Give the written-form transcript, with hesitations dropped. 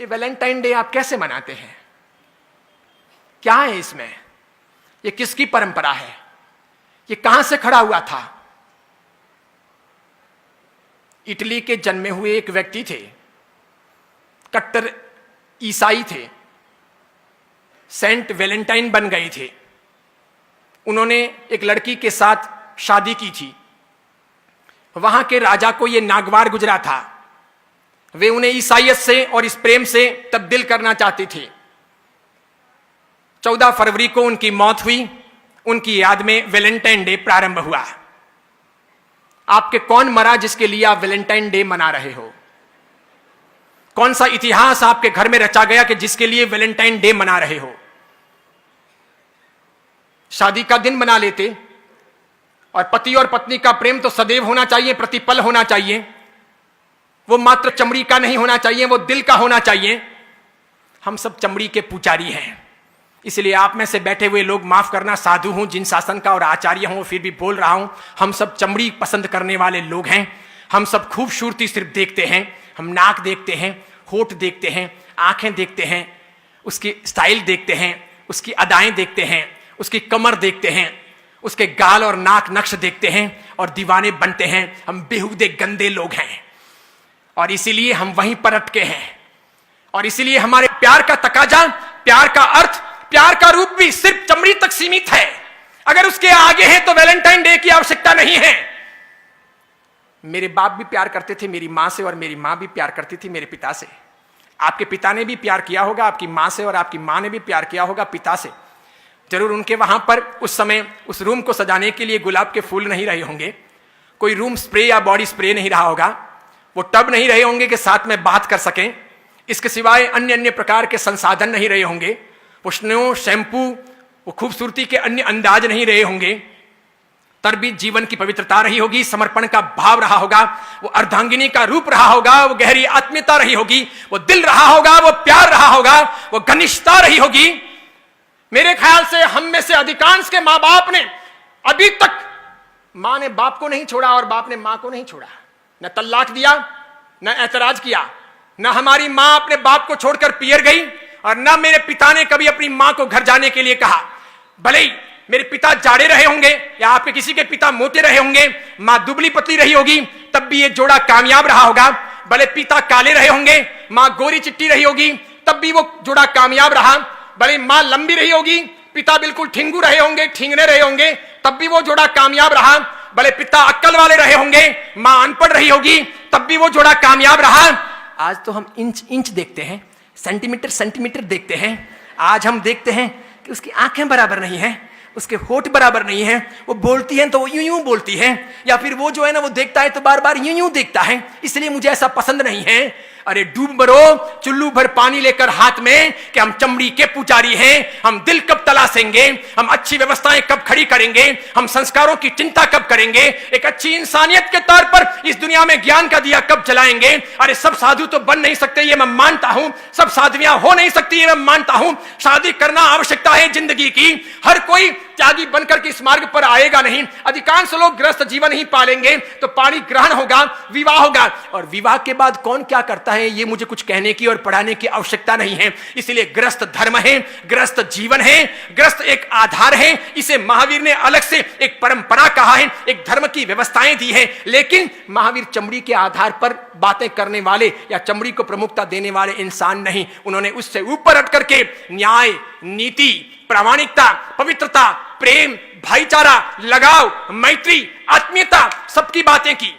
ये Valentine day आप कैसे मनाते हैं? क्या है इसमें? ये किसकी परंपरा है? ये कहां से खड़ा हुआ था? इटली के जन्मे हुए एक व्यक्ति थे, कट्टर ईसाई थे, सेंट वैलेंटाइन बन गए थे। उन्होंने एक लड़की के साथ शादी की थी। वहां के राजा को यह नागवार गुजरा था। वे उन्हें ईसाइयत से और इस प्रेम से तब्दील करना चाहते थे। 14 फरवरी को उनकी मौत हुई। उनकी याद में वैलेंटाइन डे प्रारंभ हुआ। आपके कौन मरा जिसके लिए आप वैलेंटाइन डे मना रहे हो? कौन सा इतिहास आपके घर में रचा गया कि जिसके लिए वैलेंटाइन डे मना रहे हो? शादी का दिन मना लेते। और पति और पत्नी का प्रेम तो सदैव होना चाहिए, प्रतिपल होना चाहिए। वो मात्र चमड़ी का नहीं होना चाहिए, वो दिल का होना चाहिए। हम सब चमड़ी के पुजारी हैं। इसलिए आप में से बैठे हुए लोग माफ करना, साधु हूं, जिन शासन का और आचार्य हूं, फिर भी बोल रहा हूं। हम सब चमड़ी पसंद करने वाले लोग हैं। हम सब खूबसूरती सिर्फ देखते हैं। हम नाक देखते हैं, होठ देखते हैं, आंखें देखते हैं, उसकी स्टाइल देखते हैं, उसकी अदाएं देखते हैं, उसकी कमर देखते हैं, उसके गाल और नाक नक्श देखते हैं और दीवाने बनते हैं। हम बेहुदे गंदे लोग हैं और इसीलिए हम वहीं पर अटके हैं। और इसीलिए हमारे प्यार का तकाजा, प्यार का अर्थ, प्यार का रूप भी सिर्फ चमड़ी तक सीमित है। अगर उसके आगे है तो वैलेंटाइन डे की आवश्यकता नहीं है। मेरे बाप भी प्यार करते थे मेरी मां से और मेरी मां भी प्यार करती थी मेरे पिता से। आपके पिता ने भी प्यार किया होगा आपकी मां से और आपकी मां ने भी प्यार किया होगा पिता से। जरूर उनके वहां पर उस समय उस रूम को सजाने के लिए गुलाब के फूल नहीं रहे होंगे, कोई रूम स्प्रे या बॉडी स्प्रे नहीं रहा होगा, वो टब नहीं रहे होंगे कि साथ में बात कर सकें। इसके सिवाय अन्य अन्य प्रकार के संसाधन नहीं रहे होंगे, वो स्नो, शैम्पू, वो खूबसूरती के अन्य अंदाज नहीं रहे होंगे। तर भी जीवन की पवित्रता रही होगी, समर्पण का भाव रहा होगा, वो अर्धांगिनी का रूप रहा होगा, वो गहरी आत्मीयता रही होगी, वो दिल रहा होगा, वो प्यार रहा होगा, वो घनिष्ठता रही होगी। मेरे ख्याल से हम में से अधिकांश के मां बाप ने अभी तक, मां ने बाप को नहीं छोड़ा और बाप ने मां को नहीं छोड़ा। न तलाक दिया, न ऐतराज किया। न हमारी मां अपने बाप को छोड़कर पियर गई और न मेरे पिता ने कभी अपनी मां को घर जाने के लिए कहा। भले ही मेरे पिता जाड़े रहे होंगे या आपके किसी के पिता मोटे रहे होंगे, मां दुबली पतली रही होगी, तब भी ये जोड़ा कामयाब रहा होगा। भले पिता काले रहे होंगे, मां गोरी चिट्टी रही होगी, तब भी वो जोड़ा कामयाब रहा। भले मां लंबी रही होगी, पिता बिल्कुल ठिंगू रहे होंगे, ठिंगने रहे होंगे, तब भी वो जोड़ा कामयाब रहा। भले पिता अक्कल वाले रहे होंगे, मां अनपढ़ रही होगी, तब भी वो जोड़ा कामयाब रहा। आज तो हम इंच इंच देखते हैं, सेंटीमीटर सेंटीमीटर देखते हैं। आज हम देखते हैं कि उसकी आंखें बराबर नहीं है, उसके होठ बराबर नहीं है, वो बोलती है तो वो यूं यूं बोलती है, या फिर वो जो है ना वो देखता है तो बार बार यूं यूं देखता है, इसलिए मुझे ऐसा पसंद नहीं है। अरे डूब मरो चुल्लू भर पानी लेकर हाथ में कि हम चमड़ी के पुजारी हैं। हम दिल कब तलाशेंगे, हम अच्छी व्यवस्थाएं कब खड़ी करेंगे, हम संस्कारों की चिंता कब करेंगे, एक अच्छी इंसानियत के तौर पर इस दुनिया में ज्ञान का दिया कब जलाएंगे। अरे सब साधु तो बन नहीं सकते ये मैं मानता हूं, सब साधवियां हो नहीं सकती ये मैं मानता हूं। शादी करना आवश्यकता है जिंदगी की। हर कोई त्यागी बनकर के इस मार्ग पर आएगा नहीं। अधिकांश लोग गृहस्थ जीवन ही पालेंगे तो पाणी ग्रहण होगा, विवाह होगा, और विवाह के बाद कौन क्या करता है ये मुझे कुछ कहने की और पढ़ाने की आवश्यकता नहीं है। इसलिए गृहस्थ धर्म है, गृहस्थ जीवन है, गृहस्थ एक आधार है। इसे महावीर ने अलग से एक परंपरा कहा है, एक धर्म की व्यवस्थाएं दी है। लेकिन महावीर चमड़ी के आधार पर बातें करने वाले या चमड़ी को प्रमुखता देने वाले इंसान नहीं। उन्होंने उससे ऊपर हट करके न्याय, नीति, प्रामाणिकता, पवित्रता, प्रेम, भाईचारा, लगाव, मैत्री, आत्मीयता, सबकी बातें की।